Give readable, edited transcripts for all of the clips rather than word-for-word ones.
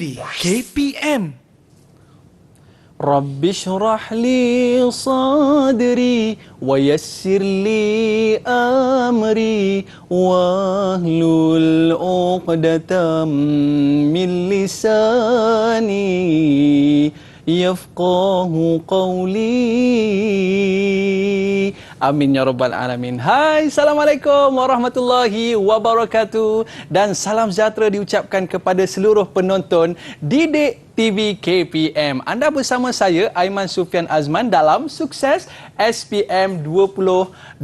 TV KPM. Rabbi shrah li sadri wa yassir li amri wahlul 'uqdatam min lisani yafqahu qawli. Amin ya rabbal alamin. Hai, Assalamualaikum warahmatullahi wabarakatuh. Dan salam sejahtera diucapkan kepada seluruh penonton Didik TV KPM. Anda bersama saya, Aiman Sufian Azman, dalam Sukses SPM 2021.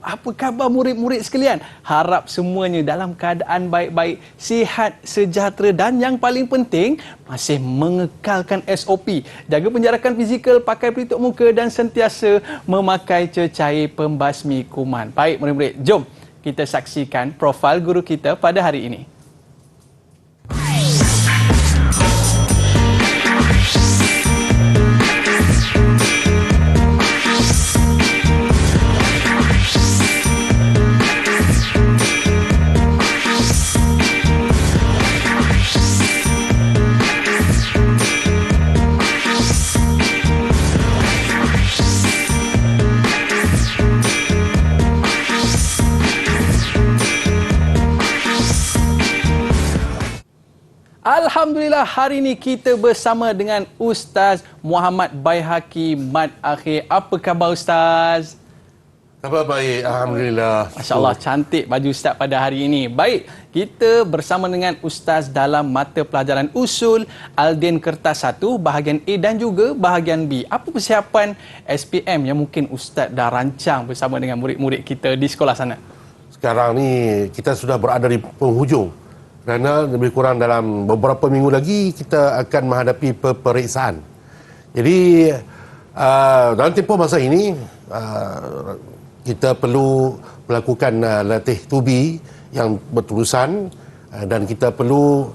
Apa khabar murid-murid sekalian? Harap semuanya dalam keadaan baik-baik, sihat, sejahtera dan yang paling penting, masih mengekalkan SOP. Jaga penjarakan fizikal, pakai pelitup muka dan sentiasa memakai cecair pembasmi kuman. Baik murid-murid, jom kita saksikan profil guru kita pada hari ini. Alhamdulillah, hari ini kita bersama dengan Ustaz Muhammad Baihaqi Mat Akhir. Apa khabar Ustaz? Khabar baik, Alhamdulillah. Masya Allah, cantik baju Ustaz pada hari ini. Baik, kita bersama dengan Ustaz dalam mata pelajaran Usul Aldin Kertas 1, bahagian A dan juga bahagian B. Apa persiapan SPM yang mungkin Ustaz dah rancang bersama dengan murid-murid kita di sekolah sana? Sekarang ni kita sudah berada di penghujung. Kerana lebih kurang dalam beberapa minggu lagi kita akan menghadapi peperiksaan. Jadi dalam tempoh masa ini kita perlu melakukan latih tubi yang berterusan dan kita perlu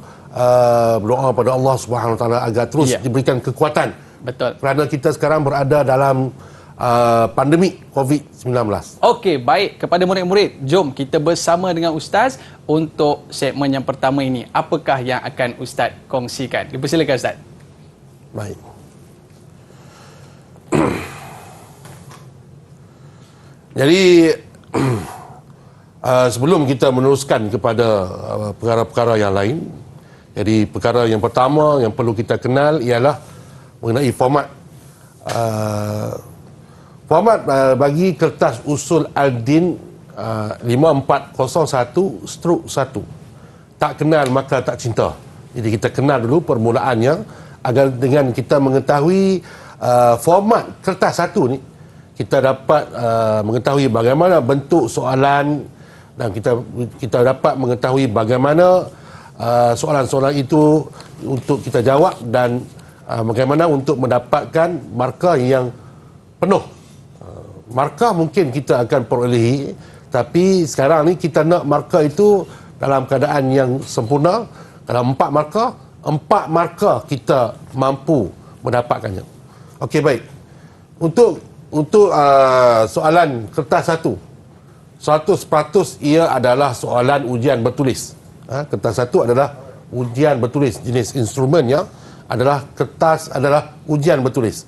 berdoa pada Allah Subhanahu Wa Taala agar terus diberikan kekuatan. Betul. Kerana kita sekarang berada dalam pandemik COVID-19. Okey, baik. Kepada murid-murid, jom kita bersama dengan Ustaz untuk segmen yang pertama ini. Apakah yang akan Ustaz kongsikan? Dipersilakan Ustaz. Baik. Jadi sebelum kita meneruskan kepada perkara-perkara yang lain, jadi perkara yang pertama yang perlu kita kenal ialah mengenai format bagi kertas usul Aldin 5401/1. Tak kenal maka tak cinta. Jadi kita kenal dulu permulaannya agar dengan kita mengetahui format kertas satu ni, kita dapat mengetahui bagaimana bentuk soalan dan kita dapat mengetahui bagaimana soalan-soalan itu untuk kita jawab dan bagaimana untuk mendapatkan markah yang penuh. Markah mungkin kita akan perolehi, tapi sekarang ni kita nak markah itu dalam keadaan yang sempurna. Dalam 4 markah kita mampu mendapatkannya. Okey, baik. Untuk soalan kertas 1, 100% ia adalah soalan ujian bertulis. Kertas 1 adalah ujian bertulis. Jenis instrumennya adalah kertas adalah ujian bertulis.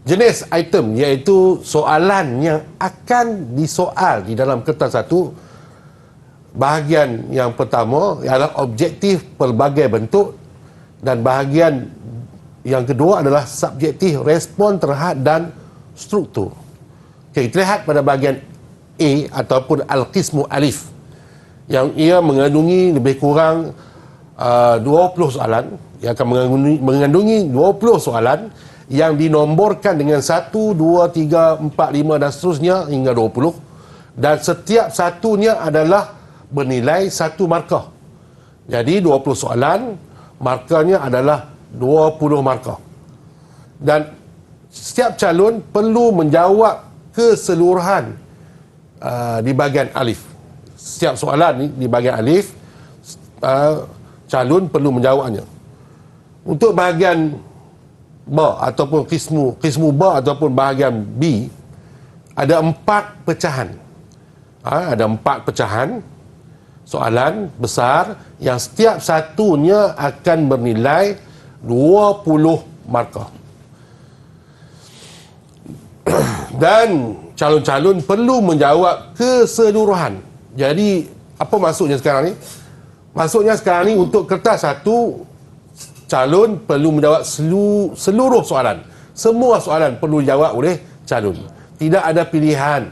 Jenis item iaitu soalan yang akan disoal di dalam kertas 1. Bahagian yang pertama ialah objektif pelbagai bentuk dan bahagian yang kedua adalah subjektif respon terhad dan struktur. Okay, kita lihat pada bahagian A ataupun Al-Qismu Alif yang ia mengandungi lebih kurang 20 soalan. Ia akan mengandungi 20 soalan yang dinomborkan dengan 1, 2, 3, 4, 5 dan seterusnya hingga 20, dan setiap satunya adalah bernilai 1 markah. Jadi 20 soalan, markahnya adalah 20 markah. Dan setiap calon perlu menjawab keseluruhan di bahagian alif. Setiap soalan ni di bahagian alif, calon perlu menjawabnya. Untuk bahagian ba ataupun qismu ba ataupun bahagian B, ada 4 pecahan. Ada 4 pecahan soalan besar yang setiap satunya akan bernilai 20 markah. Dan calon-calon perlu menjawab keseluruhan. Jadi, apa maksudnya sekarang ni? Maksudnya sekarang ni untuk kertas satu, calon perlu menjawab seluruh soalan. Semua soalan perlu dijawab oleh calon. Tidak ada pilihan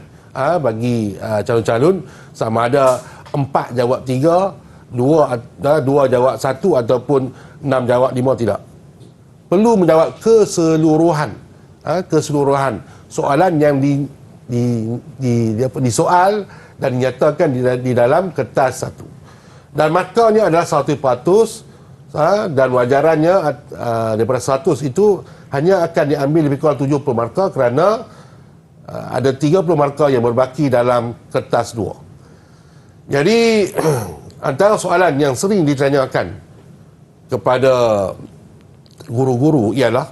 bagi calon-calon sama ada 4 jawab 3, 2 jawab 1 ataupun 6 jawab 5, tidak. Perlu menjawab keseluruhan. Keseluruhan soalan yang disoal dan dinyatakan di dalam kertas satu. Dan markahnya adalah 100%, dan wajarannya daripada 100 itu hanya akan diambil lebih kurang 70 markah kerana ada 30 markah yang berbaki dalam kertas 2. Jadi antara soalan yang sering ditanyakan kepada guru-guru ialah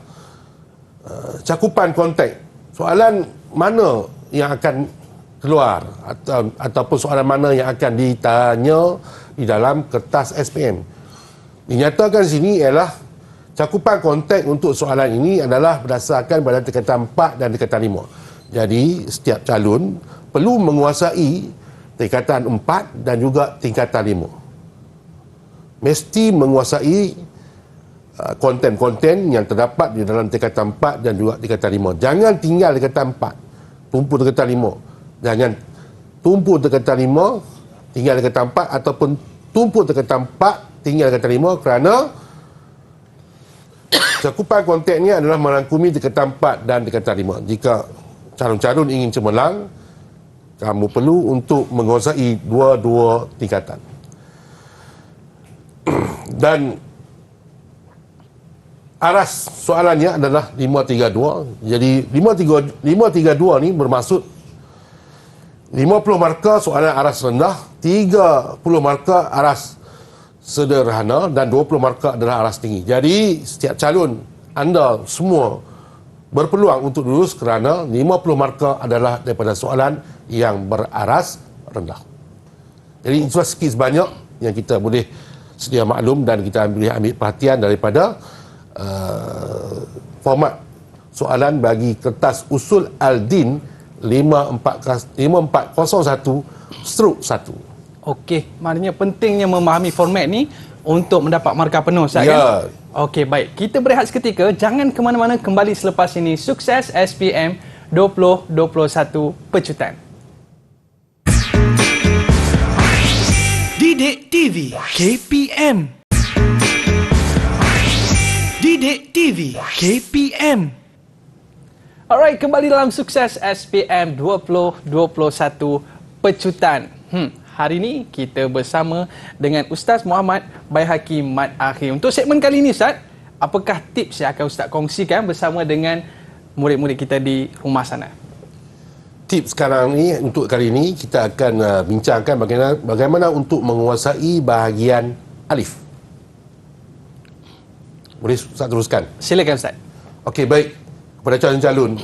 cakupan konteks. Soalan mana yang akan keluar ataupun soalan mana yang akan ditanya di dalam kertas SPM. Dinyatakan sini ialah cakupan konteks untuk soalan ini adalah berdasarkan pada tingkatan 4 dan tingkatan 5. Jadi setiap calon perlu menguasai tingkatan 4 dan juga tingkatan 5. Mesti menguasai konten-konten yang terdapat di dalam tingkatan 4 dan juga tingkatan 5. Jangan tinggal tingkatan 4, tumpu tingkatan 5. Jangan tumpu tingkatan 5, tinggal tingkatan 4 ataupun tumpu tingkatan 4, tinggal tingkatan 5 kerana cakupan kontennya adalah merangkumi tingkatan 4 dan tingkatan 5. Jika calon-calon ingin cemerlang, kamu perlu untuk menguasai dua-dua tingkatan. Dan aras soalannya adalah 532. Jadi 532 ni bermaksud 50 markah soalan aras rendah, 30 markah aras sederhana dan 20 markah adalah aras tinggi. Jadi setiap calon anda semua berpeluang untuk lulus kerana 50 markah adalah daripada soalan yang beraras rendah. Jadi itu sikit sebanyak yang kita boleh sedia maklum dan kita boleh ambil perhatian daripada format soalan bagi kertas usul Al-Din 5401/1. Okey, maknanya pentingnya memahami format ni untuk mendapat markah penuh, Ustaz, ya. kan? Okey, baik. Kita berehat seketika. Jangan ke mana-mana, kembali selepas ini. Sukses SPM 2021 Pecutan. Didik TV KPM. Didik TV KPM. Alright, kembali dalam Sukses SPM 2021 Pecutan. Hari ini kita bersama dengan Ustaz Muhammad Baihaqi Mat Akhir. Untuk segmen kali ini, Ustaz, apakah tips yang akan Ustaz kongsikan bersama dengan murid-murid kita di rumah sana? Tips sekarang ni, untuk kali ini kita akan bincangkan bagaimana untuk menguasai bahagian alif. Boleh Ustaz teruskan? Silakan, Ustaz. Okey, baik. Kepada calon-calon,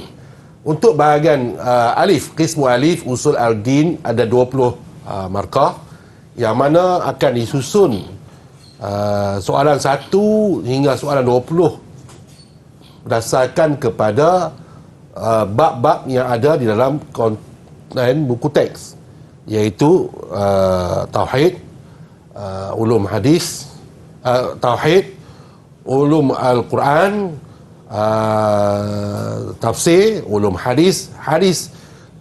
untuk bahagian alif, qismu alif usul Al-Din ada 20 markah yang mana akan disusun soalan 1 hingga soalan 20 berdasarkan kepada bab-bab yang ada di dalam konten buku teks, iaitu tauhid, ulum hadis, tauhid, ulum al-Quran, tafsir, ulum hadis,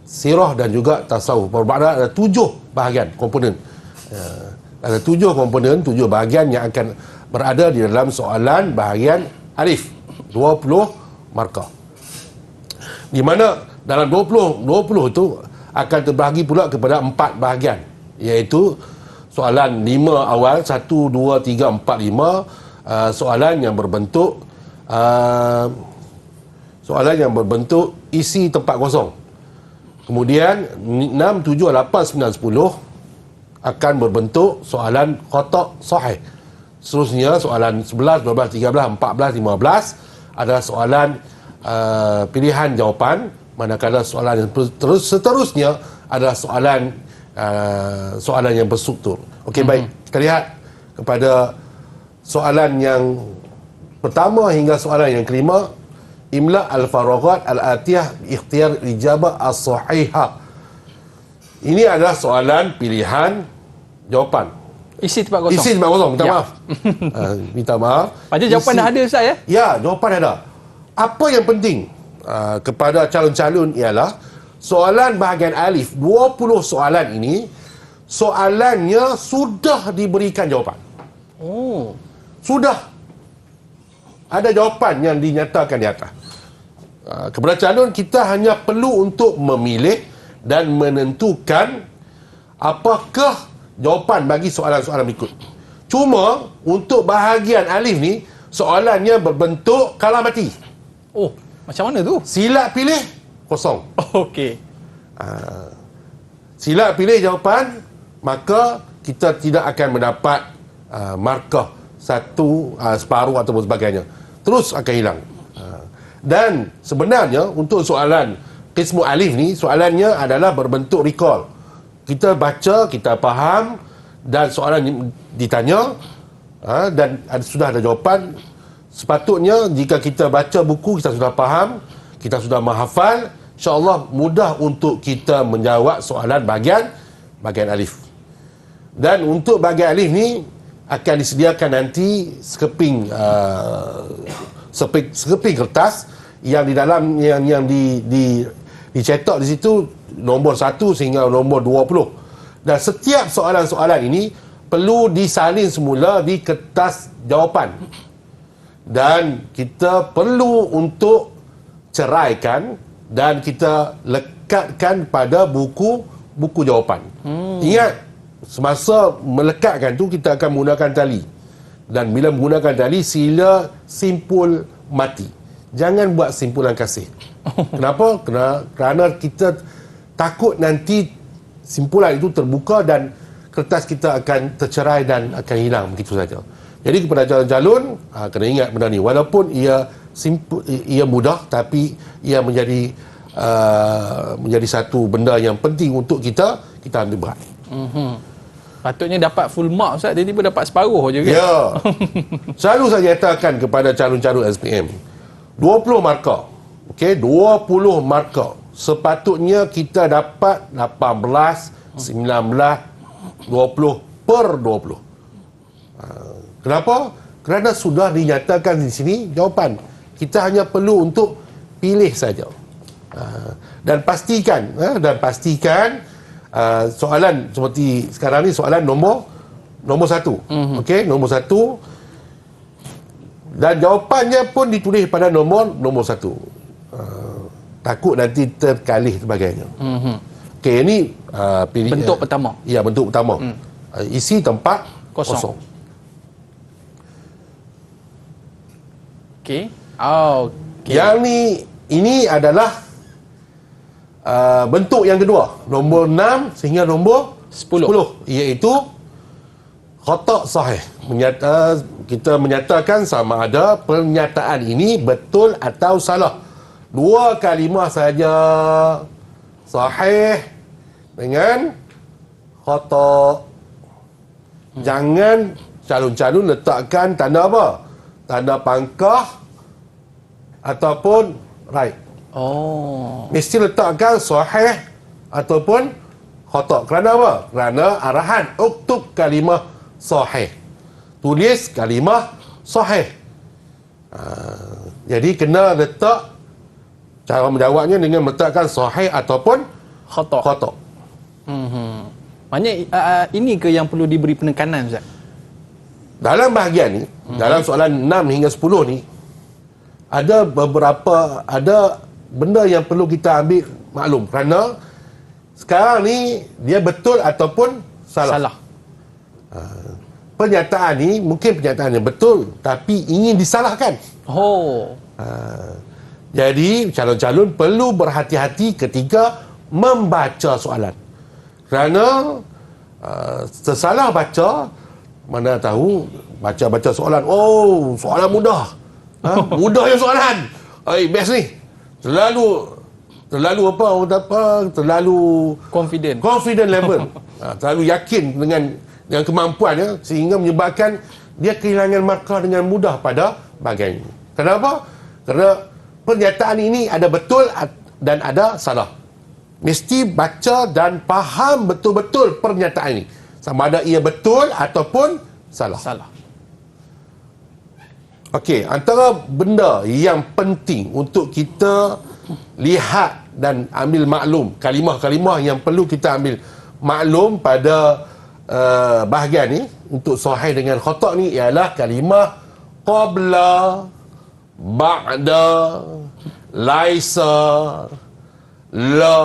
sirah dan juga tasawuf. Bermakna ada 7 bahagian komponen. Ada 7 komponen, 7 bahagian yang akan berada di dalam soalan bahagian alif. 20 markah. Di mana dalam 20 itu akan terbahagi pula kepada 4 bahagian, iaitu soalan 5 awal, 1, 2, 3, 4, 5, soalan yang berbentuk isi tempat kosong. Kemudian 6, 7, 8, 9, 10 akan berbentuk soalan kotak sahih. Seterusnya soalan 11, 12, 13, 14, 15 adalah soalan pilihan jawapan, manakala soalan yang seterusnya adalah soalan soalan yang berstruktur. Okey, baik. Kita lihat kepada soalan yang pertama hingga soalan yang kelima. Imla al-faraghat al-atiyah ikhtiyar ijabah as-sahihah. Ini adalah soalan pilihan jawapan. Isi tempat kosong. Isi tempat kosong, minta Ya. maaf. Minta maaf. Macam jawapan dah ada Ustaz ya? Ya, jawapan ada. Apa yang penting kepada calon-calon ialah soalan bahagian alif, 20 soalan ini, soalannya sudah diberikan jawapan. Oh. Sudah ada jawapan yang dinyatakan di atas. Kepada calon, kita hanya perlu untuk memilih dan menentukan apakah jawapan bagi soalan-soalan berikut. Cuma untuk bahagian alif ni, soalannya berbentuk kalah mati. Oh, macam mana tu? Sila pilih, kosong. Okey. Sila pilih jawapan, maka kita tidak akan mendapat markah satu, separuh ataupun sebagainya. Terus akan hilang. Dan sebenarnya untuk soalan qismu alif ni, soalannya adalah berbentuk recall. Kita baca, kita faham dan soalan ditanya dan sudah ada jawapan. Sepatutnya jika kita baca buku, kita sudah faham, kita sudah menghafal, insya-Allah mudah untuk kita menjawab soalan bahagian alif. Dan untuk bahagian alif ni akan disediakan nanti sekeping kertas yang di dalam yang dicetak di situ nombor 1 sehingga nombor 20. Dan setiap soalan-soalan ini perlu disalin semula di kertas jawapan. Dan kita perlu untuk ceraikan dan kita lekatkan pada buku jawapan. Ingat, semasa melekatkan tu kita akan menggunakan tali. Dan bila menggunakan tali, sila simpul mati. Jangan buat simpulan kasih. Kenapa? Kerana kita takut nanti simpulan itu terbuka dan kertas kita akan tercerai dan akan hilang begitu saja. Jadi kepada calon-calon, kena ingat benda ni. Walaupun ia mudah, tapi ia menjadi satu benda yang penting untuk kita ambil berat. Patutnya dapat full mark Ustaz, tiba-tiba dapat separuh je kan? Ya. Selalu saya nyatakan kepada calon-calon SPM, 20 markah. Okey, 20 markah. Sepatutnya kita dapat 18, 19, 20 per 20. Kenapa? Kerana sudah dinyatakan di sini jawapan. Kita hanya perlu untuk pilih saja. Dan pastikan soalan seperti sekarang ni soalan nombor 1. Okey, nombor 1 dan jawapannya pun ditulis pada nombor 1. Takut nanti terkalih sebagainya. Okey, ini Bentuk pertama. Ya, bentuk pertama. Isi tempat kosong. Okey. Oh, okay. Yang ini adalah bentuk yang kedua, nombor 6 sehingga nombor 10, iaitu khata' sahih. Kita menyatakan sama ada pernyataan ini betul atau salah. 2 kalimah saja, sahih dengan khata'. Jangan calon-calon letakkan tanda apa? Tanda pangkah ataupun right. Oh. Mesti letakkan sahih ataupun khata'. Kerana apa? Kerana arahan uktub kalimah sahih. Tulis kalimah sahih. Jadi kena letak cara menjawabnya dengan meletakkan sahih ataupun khata'. Maknanya ini ke yang perlu diberi penekanan Ustaz? Dalam bahagian ni, dalam soalan 6 hingga 10 ni, ada benda yang perlu kita ambil maklum. Kerana sekarang ni dia betul ataupun salah. Pernyataan ni mungkin pernyataan yang betul tapi ingin disalahkan. Jadi calon-calon perlu berhati-hati ketika membaca soalan. Kerana tersalah baca, mana tahu baca soalan, soalan mudah. Mudah yang soalan. Best ni. terlalu terlalu confident level. Terlalu yakin dengan kemampuannya sehingga menyebabkan dia kehilangan markah dengan mudah pada bahagian ini. Kenapa? Kerana pernyataan ini ada betul dan ada salah. Mesti baca dan faham betul-betul pernyataan ini. Sama ada ia betul ataupun salah. Okey, antara benda yang penting untuk kita lihat dan ambil maklum, kalimah-kalimah yang perlu kita ambil maklum pada bahagian ni untuk sahih dengan khata' ni ialah kalimah qabla, ba'da, laisa, la,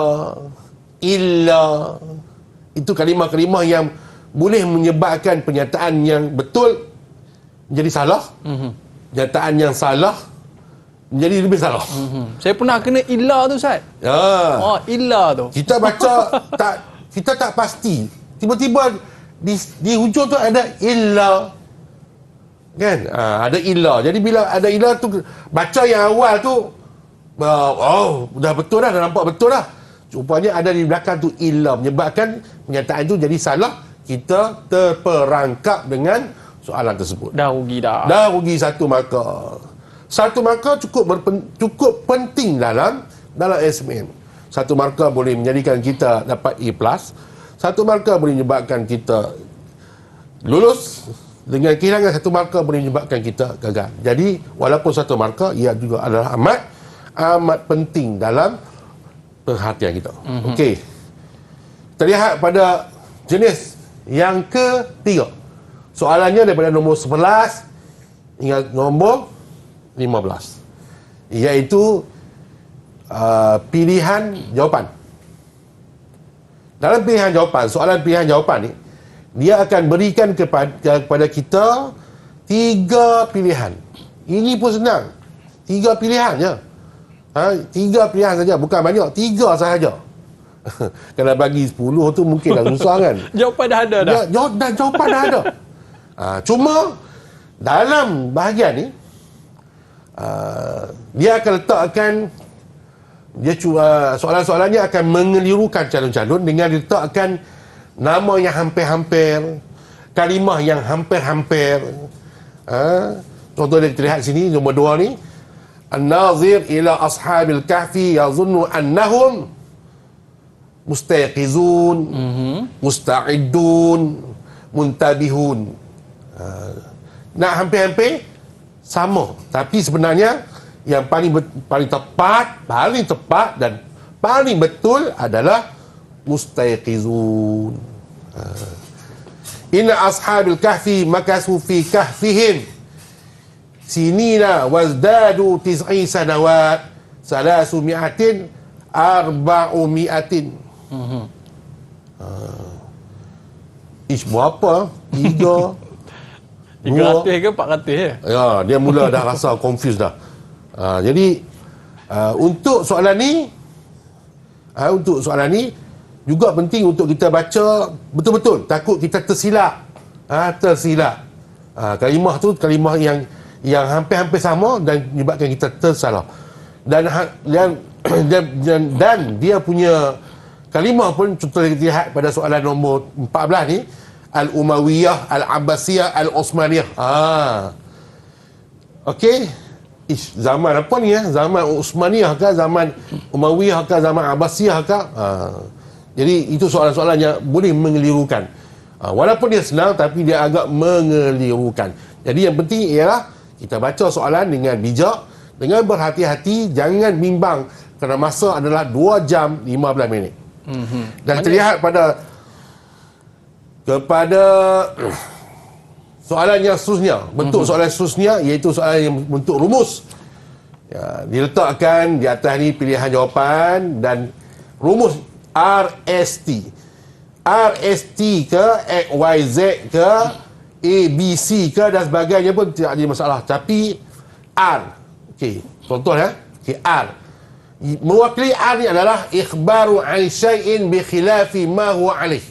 illa. Itu kalimah-kalimah yang boleh menyebabkan pernyataan yang betul menjadi salah, pernyataan yang salah menjadi lebih salah. Saya pernah kena illa tu, Ustaz. Illa tu. Kita baca kita tak pasti. Tiba-tiba di hujung tu ada illa. Kan? Ada illa. Jadi bila ada illa tu, baca yang awal tu dah betul dah nampak betul dah. Rupanya ada di belakang tu illa, menyebabkan pernyataan itu jadi salah. Kita terperangkap dengan soalan tersebut. Dah rugi dah. Dah rugi satu markah. Satu markah cukup penting dalam SPM. Satu markah boleh menjadikan kita dapat A+. Satu markah boleh menyebabkan kita lulus. Dengan kehilangan satu markah boleh menyebabkan kita gagal. Jadi walaupun satu markah, ia juga adalah amat penting dalam perhatian kita. Okey. Kita lihat pada jenis yang ketiga. Soalannya daripada nombor 11 hingga nombor 15. Iaitu pilihan jawapan. Dalam pilihan jawapan, soalan pilihan jawapan ni, dia akan berikan kepada kita 3 pilihan. Ini pun senang. 3 pilihan je. 3 pilihan saja, bukan banyak. 3 sahaja. Kalau bagi 10 tu mungkin dah susah kan. Jawapan dah ada dah. Jawapan dah ada. Cuma dalam bahagian ni dia akan letakkan soalan-soalannya akan mengelirukan calon-calon dengan diletakkan nama yang hampir-hampir, kalimah yang hampir-hampir. Contoh yang kita lihat sini, nombor 2 ni, An-nazir ila ashabil kahfi yazunnu annahum mustayqizun, musta'idun, muntabihun. Nak hampir-hampir sama, tapi sebenarnya yang paling tepat dan paling betul adalah mustayqizun. Inna ashabil kahfi makasu fi kahfihim sinina wazdadu 9 sanawat 300 400. Ish berapa? 300 ke 400 ya? Ya, dia mula dah rasa confused dah. Jadi untuk soalan ni juga penting untuk kita baca betul-betul, takut kita tersilap. Kalimah tu kalimah yang hampir-hampir sama dan menyebabkan kita tersalah. Dan dia punya kalimah pun, contoh kita lihat pada soalan nombor 14 ni, Al-Umayyah, Al-Abbasiyah, Al-Osmaniyah. Okey. Zaman apa ni ya? Zaman Utsmaniyah ke, zaman Umayyah ke, zaman Abbasiyah ke? Jadi itu soalan-soalan yang boleh mengelirukan. Walaupun dia senang tapi dia agak mengelirukan. Jadi yang penting ialah kita baca soalan dengan bijak, dengan berhati-hati, jangan bimbang kerana masa adalah 2 jam 15 minit. Dan terlihat kepada soalan yang seterusnya, bentuk soalan seterusnya iaitu soalan yang bentuk rumus. Diletakkan di atas ni pilihan jawapan dan rumus RST. RST ke, XYZ ke, ABC ke dan sebagainya pun tidak ada masalah. Tapi R. Okey, contoh ya. Okey, R. Mewakili R ni adalah ikhbaru an syai'in bi khilafi ma huwa alaih.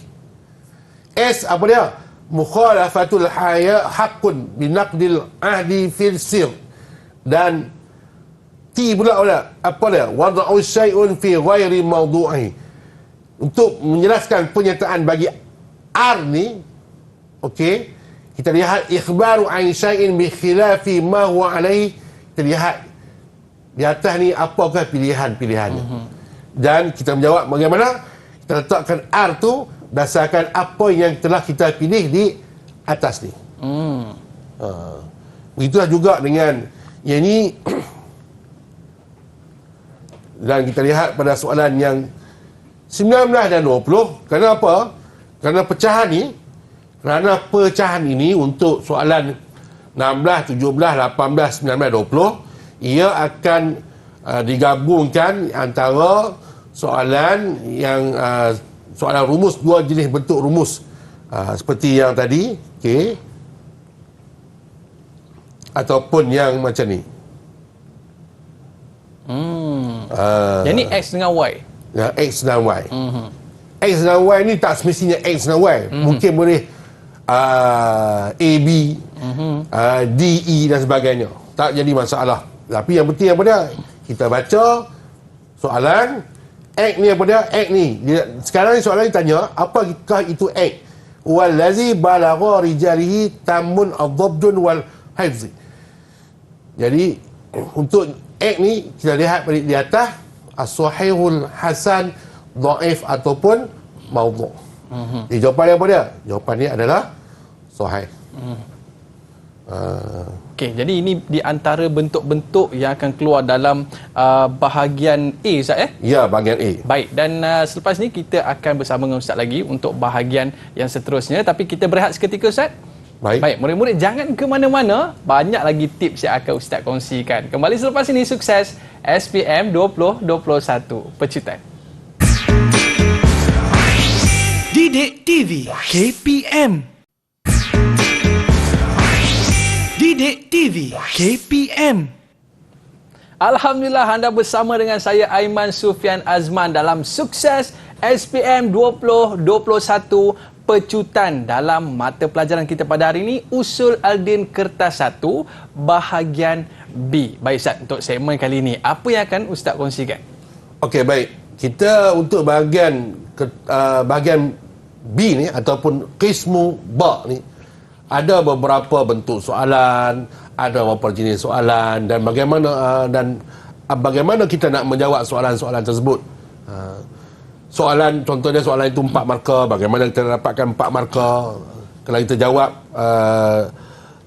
S apa dia? Mukhalafatul haya haqqun binaqdil ahdi fil sir. Dan T pula apa dia? Wada'u syai'un fi ghairi mawdu'i. Untuk menjelaskan pernyataan bagi R ni, okey, kita lihat ikhbaru an syai'in bi khilafi ma huwa alaihi. Kita lihat di atas ni apakah pilihan-pilihannya. Dan kita menjawab bagaimana? Kita letakkan R tu berdasarkan apa yang telah kita pilih di atas ni. Begitulah juga dengan yang ni. Dan kita lihat pada soalan yang 19 dan 20. Kenapa? Kerana pecahan ini untuk soalan 16, 17, 18, 19, 20, ia akan digabungkan antara soalan yang soalan rumus, dua jenis bentuk rumus, seperti yang tadi, okey, ataupun yang macam ni. Yang ni X dengan Y. Ya, X dan Y. X dan Y ni tak semestinya X dan Y. Mungkin boleh A, B, D, E dan sebagainya. Tak jadi masalah. Tapi yang penting apa dia? Kita baca soalan, X ni apa dia? X ni. Sekarang ni soalan ni tanya, apakah itu X? Wallazi balagha rijalihi tamun ad-dabdun wal hifzi. Jadi untuk X ni kita lihat di atas as-sahihul hasan, dhaif ataupun maudhu'. Jadi jawapan apa dia? Jawapan ni adalah sahih. Okey, jadi ini di antara bentuk-bentuk yang akan keluar dalam bahagian A, Ustaz Ya, bahagian A. Baik, dan selepas ni kita akan bersama dengan Ustaz lagi untuk bahagian yang seterusnya. Tapi kita berehat seketika, Ustaz. Baik, murid-murid jangan ke mana-mana. Banyak lagi tips yang akan Ustaz kongsikan. Kembali selepas ini, sukses SPM 2021 Pecutan. Didik TV KPM. Didik TV KPM. Alhamdulillah, anda bersama dengan saya Aiman Sufian Azman dalam Sukses SPM 2021 Pecutan. Dalam mata pelajaran kita pada hari ini, Usul Aldin Kertas 1 bahagian B. Baik Ustaz, untuk segmen kali ini apa yang akan Ustaz kongsikan? Okey, baik. Kita untuk bahagian B ni ataupun qismu ba ni, ada beberapa bentuk soalan, ada beberapa jenis soalan, dan bagaimana kita nak menjawab soalan-soalan tersebut. Soalan, contohnya soalan itu 4 markah, bagaimana kita dapatkan 4 markah. Kalau kita jawab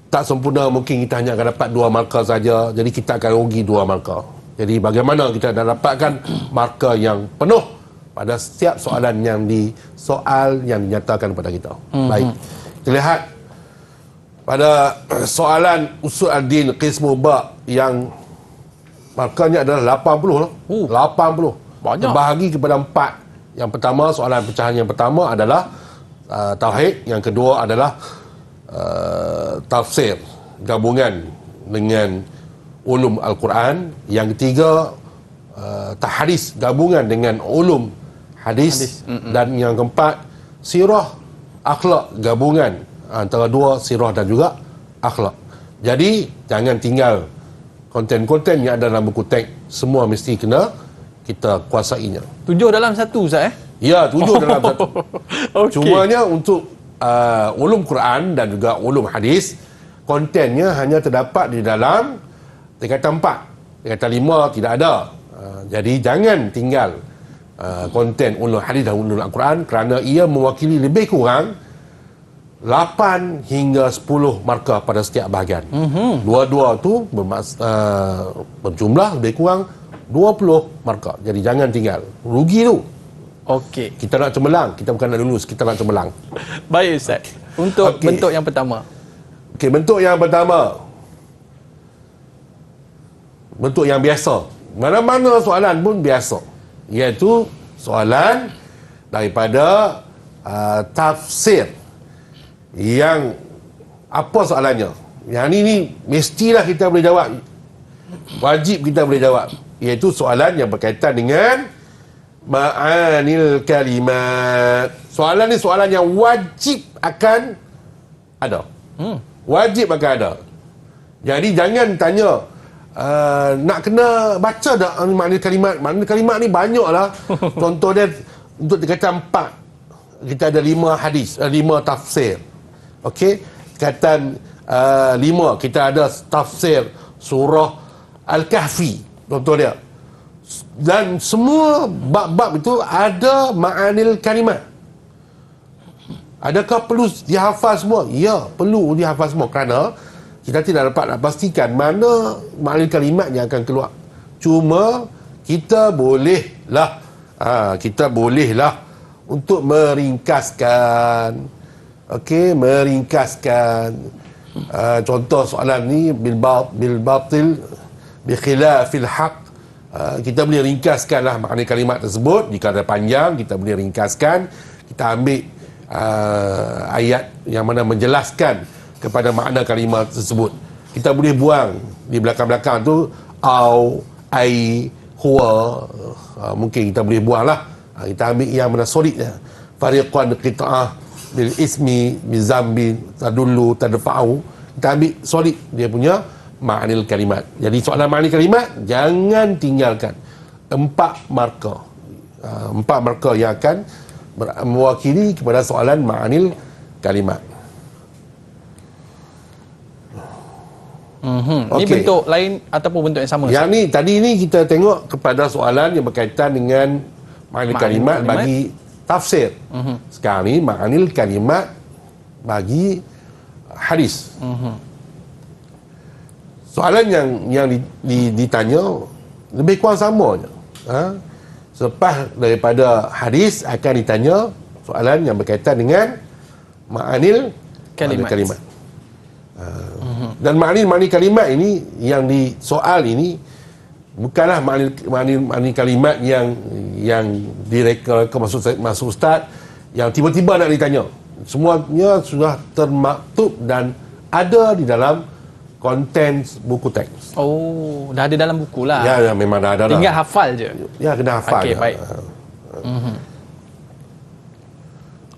tak sempurna, mungkin kita hanya akan dapat 2 markah saja, jadi kita akan rugi 2 markah. Jadi bagaimana kita nak dapatkan markah yang penuh pada setiap soalan yang dinyatakan kepada kita. Baik, kita lihat pada soalan Usul Aldin qismu ba yang markahnya adalah 80 lah. 80. Banyak. Terbahagi kepada 4. Yang pertama, soalan pecahan yang pertama adalah tauhid, yang kedua adalah tafsir, gabungan dengan ulum Al-Quran, yang ketiga tahdis, gabungan dengan ulum hadis, dan yang keempat sirah akhlak, gabungan antara dua sirah dan juga akhlak. Jadi jangan tinggal konten-konten yang ada dalam buku teks, semua mesti kena kita kuasainya. 7 dalam 1, Ustaz Ya, 7 dalam 1. Okey. Cumanya untuk ulum Quran dan juga ulum hadis, kontennya hanya terdapat di dalam tingkatan 4. Tingkatan 5 tidak ada. Jadi jangan tinggal konten ulum hadis dan ulum Al-Quran, kerana ia mewakili lebih kurang 8 hingga 10 markah pada setiap bahagian. Dua-dua tu berjumlah lebih kurang 20 markah. Jadi jangan tinggal. Rugi tu. Okey. Kita nak cemerlang, kita bukan nak lulus, kita nak cemerlang. Baik Ustaz. Untuk bentuk yang pertama. Okey, bentuk yang pertama. Bentuk yang biasa. Mana-mana soalan pun biasa. Iaitu soalan daripada tafsir. Yang apa soalannya? Yang ni mestilah kita boleh jawab. Wajib kita boleh jawab. Iaitu soalan yang berkaitan dengan ma'anil kalimat. Soalan ni soalan yang wajib akan ada. Wajib akan ada. Jadi jangan tanya nak kena baca dah makna kalimat. Makna kalimat ni banyak lah. Contoh dia untuk tingkatan 4 kita ada 5 hadis, 5 tafsir. Okey, tingkatan 5 kita ada tafsir surah Al-Kahfi, contoh dia. Dan semua bab-bab itu ada ma'anil kalimat. Adakah perlu dihafal semua? Ya, perlu dihafal semua kerana kita tidak dapat nak pastikan mana ma'anil kalimat yang akan keluar. Cuma kita bolehlah untuk meringkaskan. Okey, meringkaskan. Contoh soalan ni bil batil bi khilafil haq. Kita boleh ringkaskanlah makna kalimat tersebut. Jika ada panjang, kita boleh ringkaskan. Kita ambil ayat yang mana menjelaskan kepada makna kalimat tersebut. Kita boleh buang di belakang-belakang tu au, ai, huwa. Mungkin kita boleh buanglah. Kita ambil yang mana solid je. Fariqan qita'ah bil ismi bizambi tadullu tadfa'u. Kita ambil solid dia punya ma'anil kalimat. Jadi soalan ma'anil kalimat jangan tinggalkan 4 markah. 4 markah yang akan mewakili kepada soalan ma'anil kalimat. Ini bentuk lain ataupun bentuk yang sama? Yang ni tadi ni kita tengok kepada soalan yang berkaitan dengan ma'anil kalimat bagi tafsir. Sekarang ni ma'anil kalimat bagi hadis. Soalan yang ditanya lebih kurang sama je. Selepas daripada hadis akan ditanya soalan yang berkaitan dengan ma'anil kalimat. Dan ma'anil kalimat ini yang disoal ini bukanlah ma'anil kalimat yang direka masuk ustaz yang tiba-tiba nak ditanya. Semuanya sudah termaktub dan ada di dalam konten buku teks. Oh, dah ada dalam buku lah. Ya, memang dah ada. Tinggal hafal je. Ya, kena hafal. Okey, baik.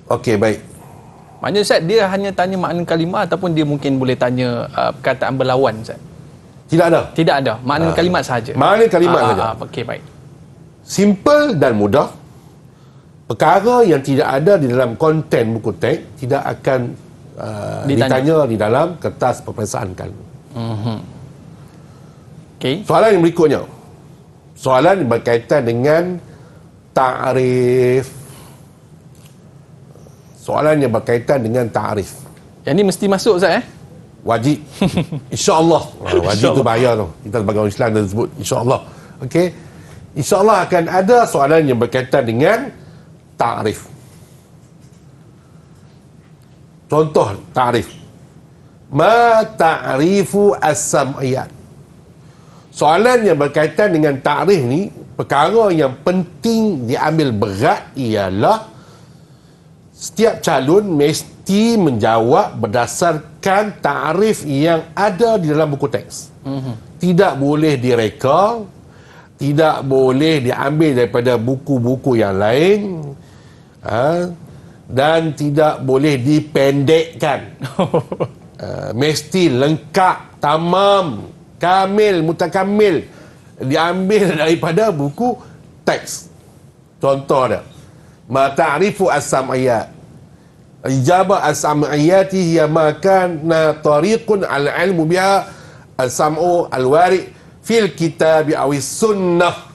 Okey, baik. Maknanya Ustaz, dia hanya tanya makna kalimah ataupun dia mungkin boleh tanya perkataan berlawan Ustaz? Tidak ada. Tidak ada. Makna kalimat sahaja. Makna kalimat sahaja. Okey, baik. Simple dan mudah. Perkara yang tidak ada di dalam konten buku teks tidak akan ditanya di dalam kertas peperiksaan kalimat. Okey. Soalan yang berikutnya. Soalan yang berkaitan dengan ta'rif. Soalan yang berkaitan dengan ta'rif. Yang ni mesti masuk Ustaz Wajib. InsyaAllah. Wajib tu bahaya tu. Kita sebagai orang Islam dah sebut insyaAllah. Okey. InsyaAllah akan ada soalan yang berkaitan dengan ta'rif. Contoh ta'rif. Ma ta'rifu as-sam'iyat. Soalan yang berkaitan dengan ta'rif ni, perkara yang penting diambil berat ialah setiap calon mesti menjawab berdasarkan ta'rif yang ada di dalam buku teks. Tidak boleh direka, tidak boleh diambil daripada buku-buku yang lain, dan tidak boleh dipendekkan. Mesti lengkap, tamam, kamil, mutakamil, diambil daripada buku teks. Contoh dia, ma ta'rifu as-sam'iyat. Ijabah as-sam'iyati hiya ma kana tariqun al-ilmu biha as-sam'u al-wari fil kitab aw sunnah.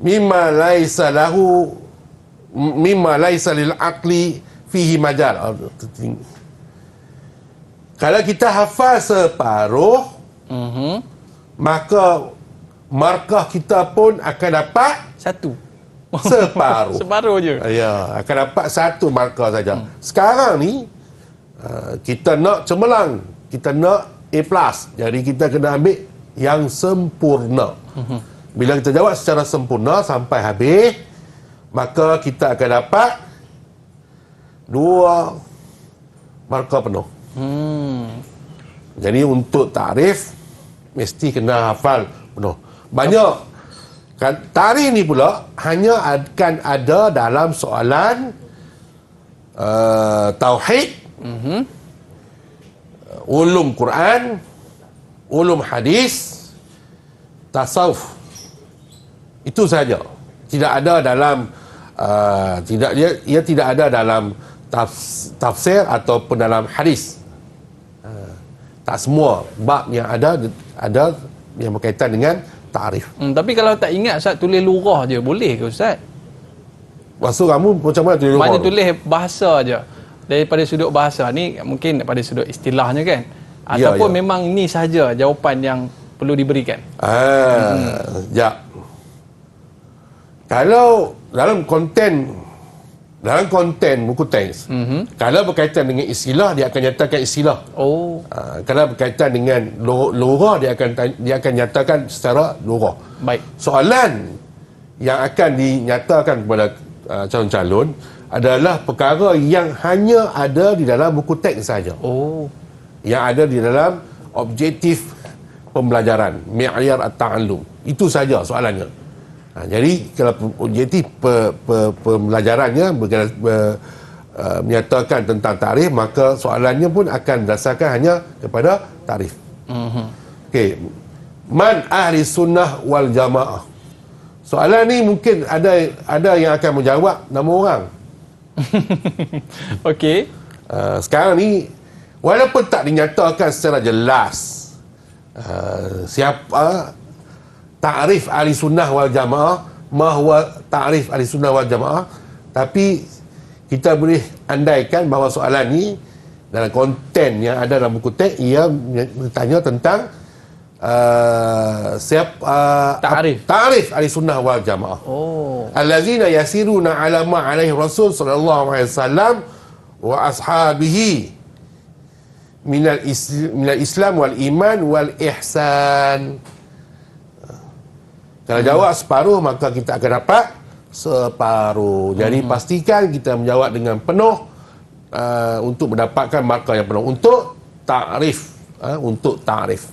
Mimma laisa lil aqli fihi majal. Kalau kita hafal separuh, maka markah kita pun akan dapat satu. Separuh. Separuh je. Ya, akan dapat satu markah saja. Sekarang ni kita nak cemerlang, kita nak A+. Jadi kita kena ambil yang sempurna. Bila kita jawab secara sempurna sampai habis, maka kita akan dapat 2 markah penuh. Jadi untuk ta'rif mesti kena hafal penuh. Banyak ta'rif ni pula hanya akan ada dalam soalan tauhid, ulum Quran, ulum hadis, tasawuf. Itu saja. Tidak ada dalam ia tidak ada dalam tafsir ataupun dalam hadis. Tak semua bab yang ada yang berkaitan dengan ta'rif. Tapi kalau tak ingat Ustaz, tulis lurah je boleh ke Ustaz? Maksud kamu macam mana tulis Mana lurah? tulis bahasa je. Daripada sudut bahasa ni mungkin daripada sudut istilahnya kan. Ataupun memang ni sahaja jawapan yang perlu diberikan. Ya. Kalau dalam konten buku teks, kalau berkaitan dengan istilah, dia akan nyatakan istilah. Oh. Kalau berkaitan dengan lurah, dia akan nyatakan secara lurah. Baik. Soalan yang akan dinyatakan kepada calon-calon adalah perkara yang hanya ada di dalam buku teks saja. Oh. Yang ada di dalam objektif pembelajaran, mi'yar at-ta'allum. Itu saja soalannya. Jadi kalau objektif pembelajarannya menyatakan tentang tarikh, maka soalannya pun akan berdasarkan hanya kepada tarikh. Okey. Man ahli sunnah wal jamaah. Soalan ni mungkin ada yang akan menjawab nama orang. Okey. Sekarang ni walaupun tak dinyatakan secara jelas siapa ta'rif ahli sunnah wal jamaah, mahwa ta'rif ahli sunnah wal jamaah, tapi kita boleh andaikan bahawa soalan ni dalam konten yang ada dalam buku teks, ia bertanya tentang ta'rif ahli sunnah wal jamaah. Oh. Allazina yasiruna ala ma alaihi rasul sallallahu alaihi wasallam wa ashabihi minal islam wal iman wal ihsan. Kalau jawab separuh, maka kita akan dapat separuh. Jadi pastikan kita menjawab dengan penuh untuk mendapatkan markah yang penuh untuk ta'rif. Untuk ta'rif.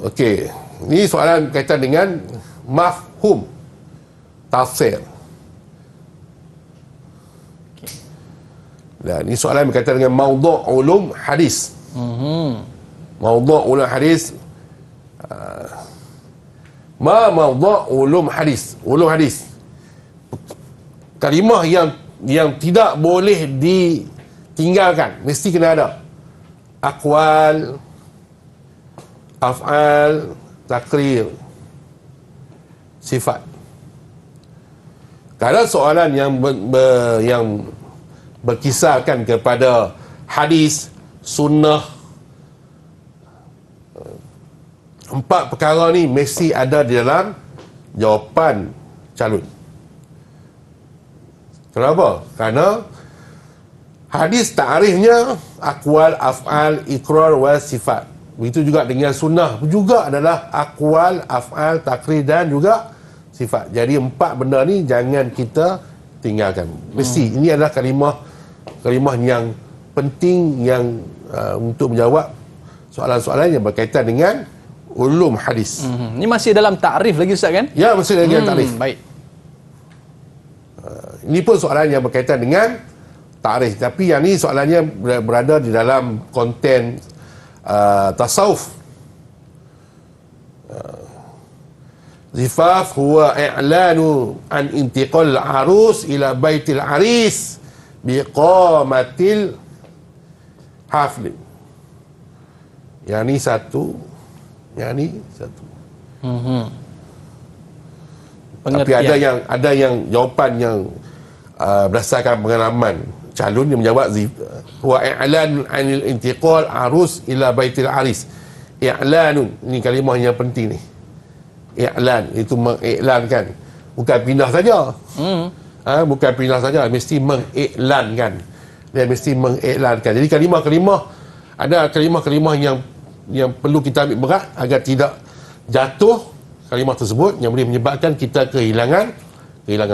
Okey. Ini soalan berkaitan dengan mafhum tafsir. Dan ini soalan berkaitan dengan maudhu' ulum hadis. Maudhu' ulum hadis. Maudhu' ulum hadis. Ulum hadis. Kalimah yang tidak boleh ditinggalkan, mesti kena ada. Aqwal, af'al, takrir, sifat. Kalau soalan yang berkisarkan kepada hadis, sunnah, empat perkara ni mesti ada di dalam jawapan calon. Kenapa? Kerana hadis ta'rifnya aqwal, af'al, iqrar wa sifat. Begitu juga dengan sunnah juga adalah aqwal, af'al, takrir dan juga sifat. Jadi empat benda ni jangan kita tinggalkan. Mesti ini adalah kalimah yang penting yang untuk menjawab soalan-soalan yang berkaitan dengan ulum hadis. Ini masih dalam ta'rif lagi Ustaz kan? Ya, masih lagi dalam ta'rif. Baik. Ini pun soalan yang berkaitan dengan ta'rif, tapi yang ni soalannya berada di dalam konten tasawuf. Zifaf huwa i'lanu an intiqal arus ila baitil aris biqamatil hafl. Yang ni satu, yang ni satu. Tapi ada yang jawapan yang berdasarkan pengalaman calon yang menjawab huwa i'lan anil intiqal arus ila baitil aris. I'lanun, ini kalimah yang penting ni. I'lan itu mengiklankan, bukan pindah saja. Bukan pindah saja, mesti mengiklankan. Dia mesti mengiklankan. Jadi kalimah-kalimah, ada kalimah-kalimah yang perlu kita ambil berat agar tidak jatuh kalimah tersebut yang boleh menyebabkan kita kehilangan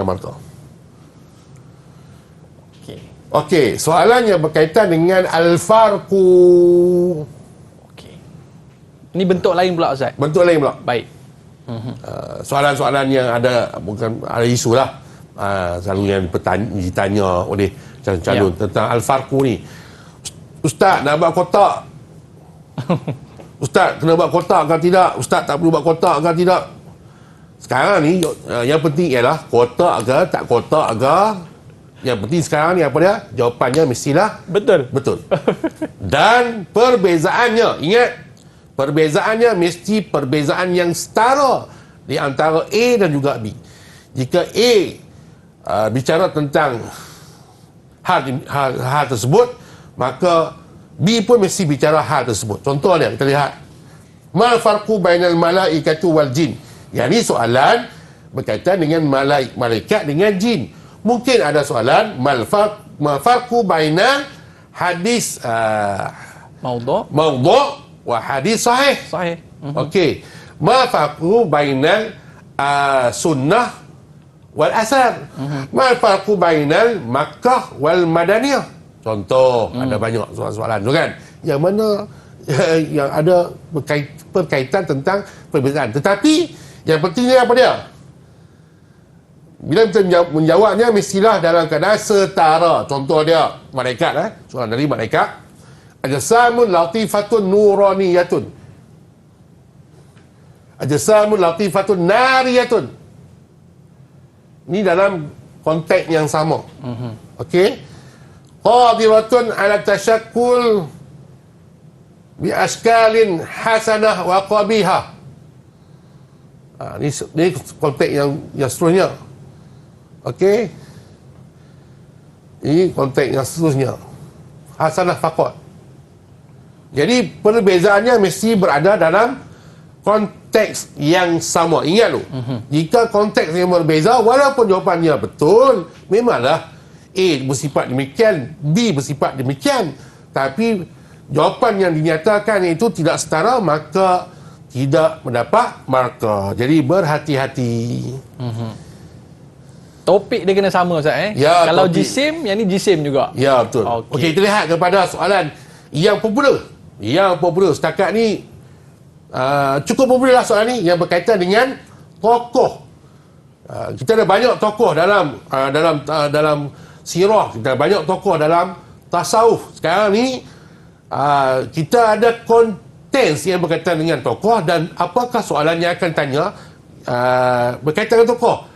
markah. Okey, soalan yang berkaitan dengan al-farqu. Okey. Ini bentuk lain pula Ustaz. Bentuk lain pula. Baik. Soalan-soalan yang ada, bukan ada isu lah. Selalu yang ditanya oleh calon tentang Al-Farqu ni. Ustaz nak buat kotak. Ustaz kena buat kotak ke tidak? Ustaz tak perlu buat kotak ke tidak? Sekarang ni yang penting ialah kotak ke tak kotak ke. Yang penting sekarang ni apa dia? Jawapannya mestilah Betul. betul. Dan perbezaannya, ingat, perbezaannya mesti perbezaan yang setara di antara A dan juga B. Jika A bicara tentang hal tersebut, maka B pun mesti bicara hal tersebut. Contohnya kita lihat, mal farqu bainal malaikati wal jin. Yang ni soalan berkaitan dengan malaikat dengan jin. Mungkin ada soalan mal farqu bainal hadis Maudhu' wa hadis sahih. sahih. Okey. Ma farqu bainal sunnah wal asar. Ma farqu bainal Makkah wal Madaniyah. Contoh, ada banyak soalan-soalan tu kan. Yang mana yang ada berkaitan tentang perbezaan. Tetapi yang pentingnya apa dia? Bila kita menjawabnya mestilah dalam keadaan setara. Contoh dia malaikat, soalan dari malaikat. Ajsamun latifatun nuraniyatun. Ajsamun latifatun nariyatun. Ini dalam konteks yang sama. Okey. Qadiratun ala tashakkul bi askalin hasanah wa qabihah. Ini konteks yang seterusnya. Okey. Ini konteks yang seterusnya. Hasanah faqat. Jadi perbezaannya mesti berada dalam konteks yang sama. Ingat tu. Jika konteks yang berbeza, walaupun jawapannya betul, memanglah A bersifat demikian, B bersifat demikian. Tapi jawapan yang dinyatakan itu tidak setara, maka tidak mendapat markah. Jadi berhati-hati. Topik dia kena sama Ustaz Ya, Kalau topik. jisim, yang ni jisim juga. Ya, betul. Okey, kita lihat kepada soalan yang popular. Yang popular setakat ni cukup popular lah soalan ni yang berkaitan dengan tokoh. Kita ada banyak tokoh dalam sirah, kita ada banyak tokoh dalam tasawuf. Sekarang ni kita ada kontens yang berkaitan dengan tokoh, dan apakah soalan yang akan tanya berkaitan dengan tokoh.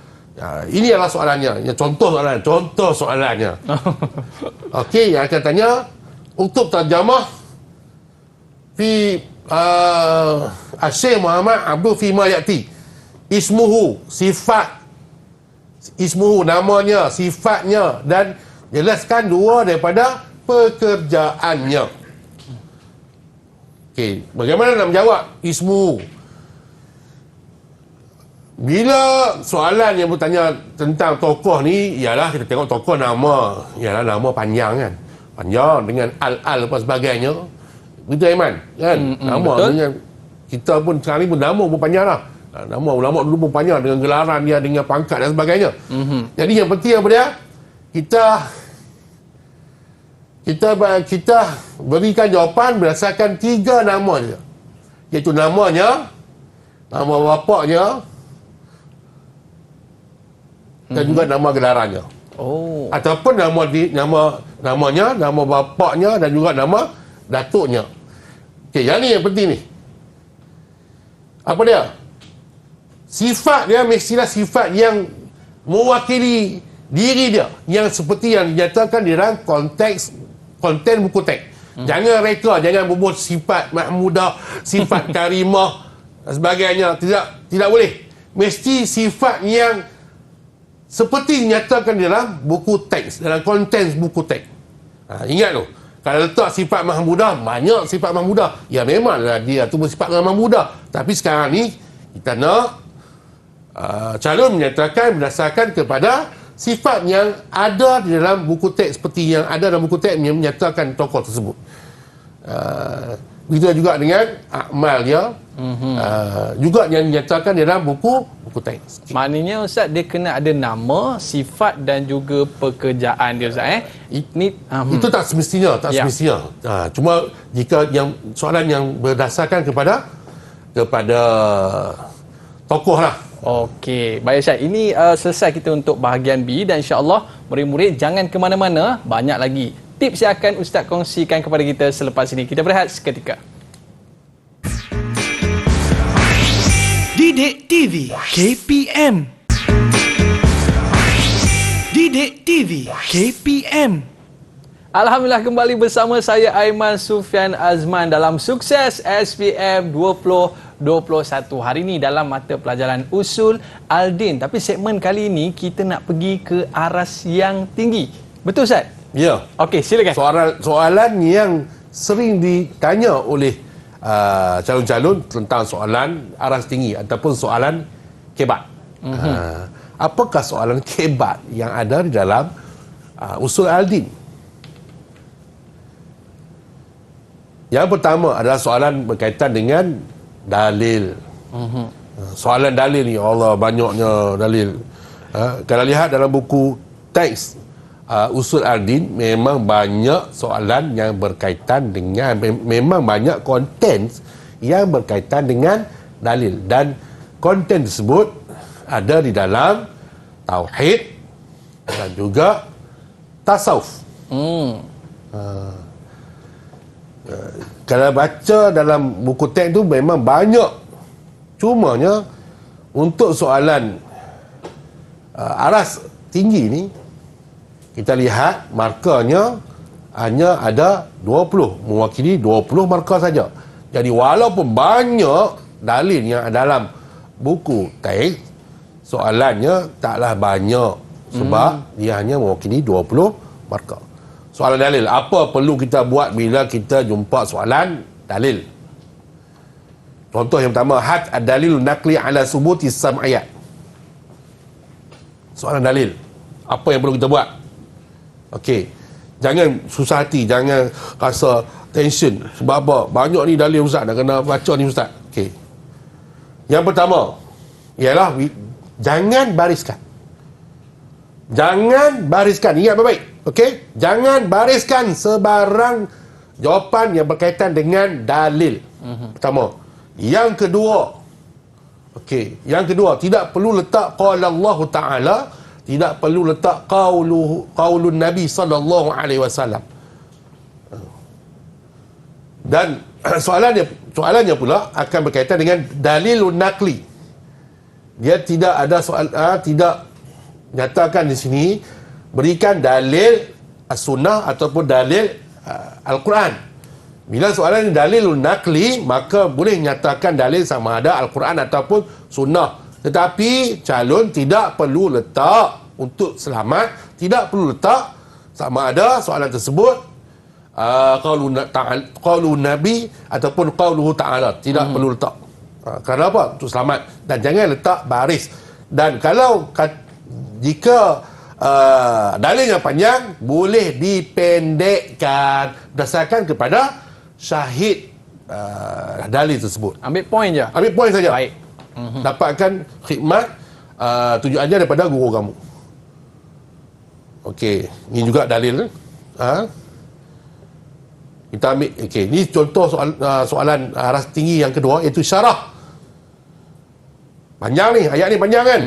Ini adalah soalannya. Contoh soalannya. Okey, yang akan tanya untuk terjemah fi Syekh Muhammad Abdul Fima Yati. Ismuhu, namanya, sifatnya, dan jelaskan dua daripada pekerjaannya. Okey, bagaimana nak menjawab ismuhu? Bila soalan yang bertanya tentang tokoh ni, ialah kita tengok tokoh nama, ialah nama panjang kan. Panjang dengan al-al apa sebagainya. Betul Aiman? Kan? Nama betul. dengan kita pun sekarang ni pun nama pun panjang lah. Nama ulama dulu pun panjang dengan gelaran dia, dengan pangkat dan sebagainya. Jadi yang penting apa dia? Kita berikan jawapan berdasarkan 3 nama dia. Iaitu namanya, nama bapaknya, dan juga nama gelarannya. Oh. Ataupun namanya, nama bapaknya, dan juga nama datuknya. Okey, yang ni yang penting ni. Apa dia? Sifat dia mestilah sifat yang mewakili diri dia, yang seperti yang dinyatakan di dalam konten buku teks. Jangan reka, jangan bubuh sifat mahmudah, sifat karimah dan sebagainya. Tidak boleh. Mesti sifat yang seperti dinyatakan di dalam buku teks, dalam konten buku teks. Ingat tu. Kalau letak sifat mahmudah, banyak sifat mahmudah. Ya memanglah dia tu bersifat mahmudah. Tapi sekarang ni kita nak calon menyatakan berdasarkan kepada sifat yang ada di dalam buku teks, seperti yang ada dalam buku teks yang menyatakan tokoh tersebut. Begitu juga dengan amal dia, juga yang dinyatakan di dalam buku teks. Maknanya Ustaz, dia kena ada nama, sifat dan juga pekerjaan dia Ustaz Itu tak semestinya, semestinya. Cuma jika yang soalan yang berdasarkan kepada tokoh lah. Okey, baik Ustaz. Ini selesai kita untuk bahagian B dan insya-Allah murid-murid jangan ke mana-mana, banyak lagi tips yang akan Ustaz kongsikan kepada kita selepas ini. Kita berehat seketika. Didik TV KPM. Didik TV KPM. Alhamdulillah kembali bersama saya Aiman Sufian Azman dalam Sukses SPM 2021. Hari ini dalam mata pelajaran Usul Al-Din. Tapi segmen kali ini kita nak pergi ke aras yang tinggi. Betul Ustaz? Ya. Okey, silakan. Soalan yang sering ditanya oleh calon-calon tentang soalan aras tinggi ataupun soalan kebat. Apakah soalan kebat yang ada di dalam Usul Al-Din? Yang pertama adalah soalan berkaitan dengan dalil. Soalan dalil ni, Allah banyaknya dalil. Kalau lihat dalam buku teks Usul Al-Din, memang banyak soalan yang berkaitan dengan, memang banyak konten yang berkaitan dengan dalil, dan konten tersebut ada di dalam tauhid dan juga tasawuf. Kalau baca dalam buku teks tu memang banyak. Cumanya untuk soalan aras tinggi ni, kita lihat markanya hanya ada 20, mewakili 20 markah saja. Jadi walaupun banyak dalil yang ada dalam buku teks, soalannya taklah banyak sebab dia hanya mewakili 20 markah. Soalan dalil, apa perlu kita buat bila kita jumpa soalan dalil? Contoh yang pertama, had ad-dalil naqli ala subuti sam'iyat. Soalan dalil, apa yang perlu kita buat? Okey, jangan susah hati, jangan rasa tension. Sebab apa? Banyak ni dalil Ustaz, nak kena baca ni Ustaz. Okey. Yang pertama ialah jangan bariskan. Jangan bariskan, ingat baik-baik. Okey? Jangan bariskan sebarang jawapan yang berkaitan dengan dalil. Pertama. Yang kedua, okey, yang kedua, tidak perlu letak qala Allah Taala, tidak perlu letak qaulun Nabi sallallahu alaihi wasallam. Dan soalannya pula akan berkaitan dengan dalilun naqli. Dia tidak ada tidak nyatakan di sini berikan dalil as-sunnah ataupun dalil Al-Quran. Bila soalan dalilun naqli, maka boleh nyatakan dalil sama ada Al-Quran ataupun sunnah. Tetapi calon tidak perlu letak, untuk selamat, tidak perlu letak sama ada soalan tersebut qaulun Nabi ataupun qauluhu ta'ala. Tidak perlu letak. Kerana apa? Untuk selamat. Dan jangan letak baris. Dan kalau jika dalil yang panjang, boleh dipendekkan berdasarkan kepada syahid dalil tersebut. Ambil poin je. Ambil poin saja. Baik. Dapatkan khidmat tujuannya daripada guru kamu. Okey, ini juga dalil. Kita ambil, okey, ini contoh soalan aras tinggi yang kedua, iaitu syarah. Panjang ni, ayat ni panjang kan?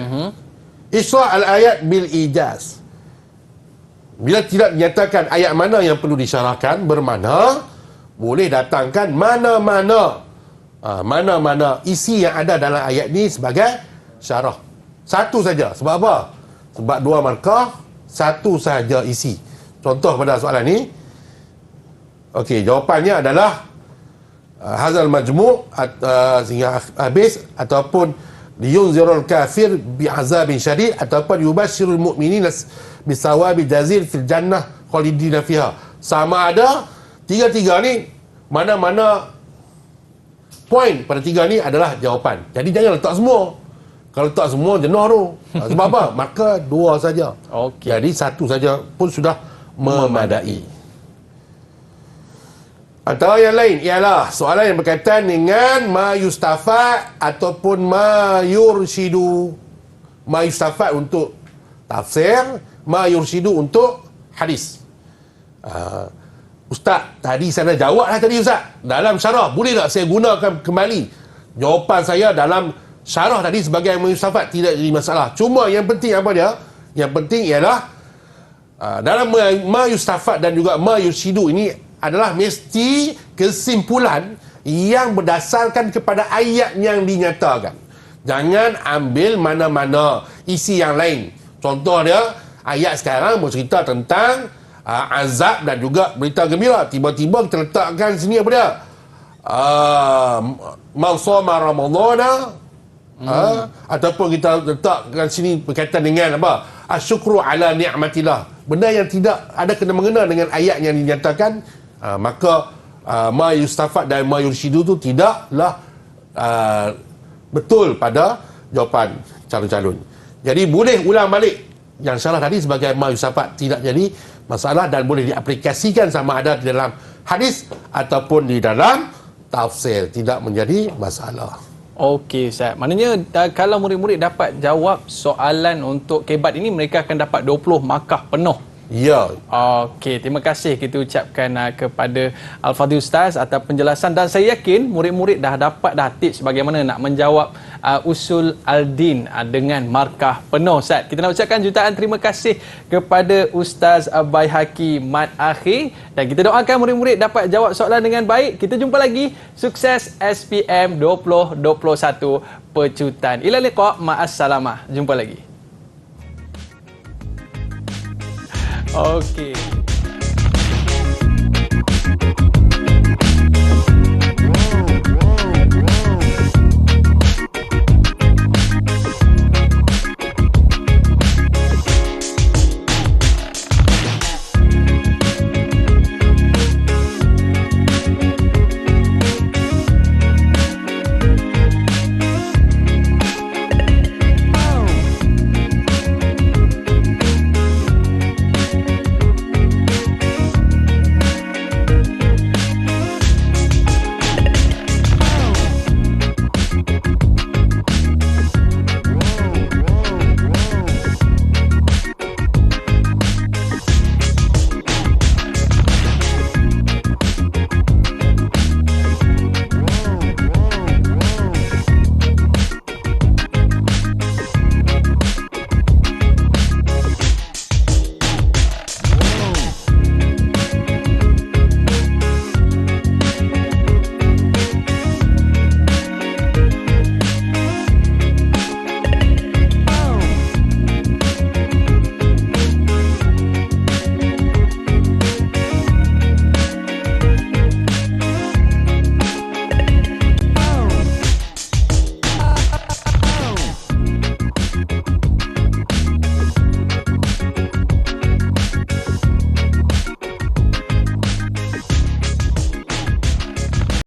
Isra' al-ayat bil ijaz. Bila tidak dinyatakan ayat mana yang perlu disyarahkan, bermakna boleh datangkan mana-mana isi yang ada dalam ayat ni sebagai syarah. Satu saja. Sebab apa? Sebab dua markah, satu saja isi. Contoh pada soalan ni, okey, jawapannya adalah hazal majmu' sehingga habis, ataupun liyunzirul kafir bi'azabin syadid, ataupun yubashirul mu'minin bisawabi jazil fil jannah khalidina fiha. Sama ada tiga-tiga ni, mana-mana poin pada tiga ni adalah jawapan. Jadi jangan letak semua. Kalau letak semua jenuh tu. Sebab apa? Maka dua saja. Okey. Jadi satu saja pun sudah memadai. Antara yang lain ialah soalan yang berkaitan dengan ma yustafa ataupun ma yurshidu. Ma yustafa untuk tafsir, ma yurshidu untuk hadis. Ustaz, tadi saya dah jawab lah tadi Ustaz. Dalam syarah, boleh tak saya gunakan kembali jawapan saya dalam syarah tadi sebagai ma yustafad tidak jadi masalah. Cuma yang penting apa dia? Yang penting ialah dalam ma yustafad dan juga ma yurshidu ini adalah mesti kesimpulan yang berdasarkan kepada ayat yang dinyatakan. Jangan ambil mana-mana isi yang lain. Contoh dia, ayat sekarang bercerita tentang azab dan juga berita gembira. Tiba-tiba kita letakkan sini apa dia? Man shoma ramadhana, ataupun kita letakkan sini berkaitan dengan apa? Asyukru ala ni'matillah. Benda yang tidak ada kena-mengena dengan ayat yang dinyatakan, maka ma yustafad dan ma yurshidu tu tidaklah betul pada jawapan calon-calon. Jadi boleh ulang balik yang salah tadi sebagai ma yustafad, tidak jadi masalah dan boleh diaplikasikan sama ada di dalam hadis ataupun di dalam tafsir, tidak menjadi masalah. Okey Ustaz. Maknanya kalau murid-murid dapat jawab soalan untuk kebat ini, mereka akan dapat 20 markah penuh. Ya. Okey, terima kasih kita ucapkan kepada Al-Fadhil Ustaz atas penjelasan, dan saya yakin murid-murid dah dapat tips bagaimana nak menjawab usul al-din dengan markah penuh. Ustaz, kita nak ucapkan jutaan terima kasih kepada Ustaz Baihaqi Mat Akhir, dan kita doakan murid-murid dapat jawab soalan dengan baik. Kita jumpa lagi. Sukses SPM 2021 Pecutan. Ila liqa, ma'assalamah. Jumpa lagi. Okey.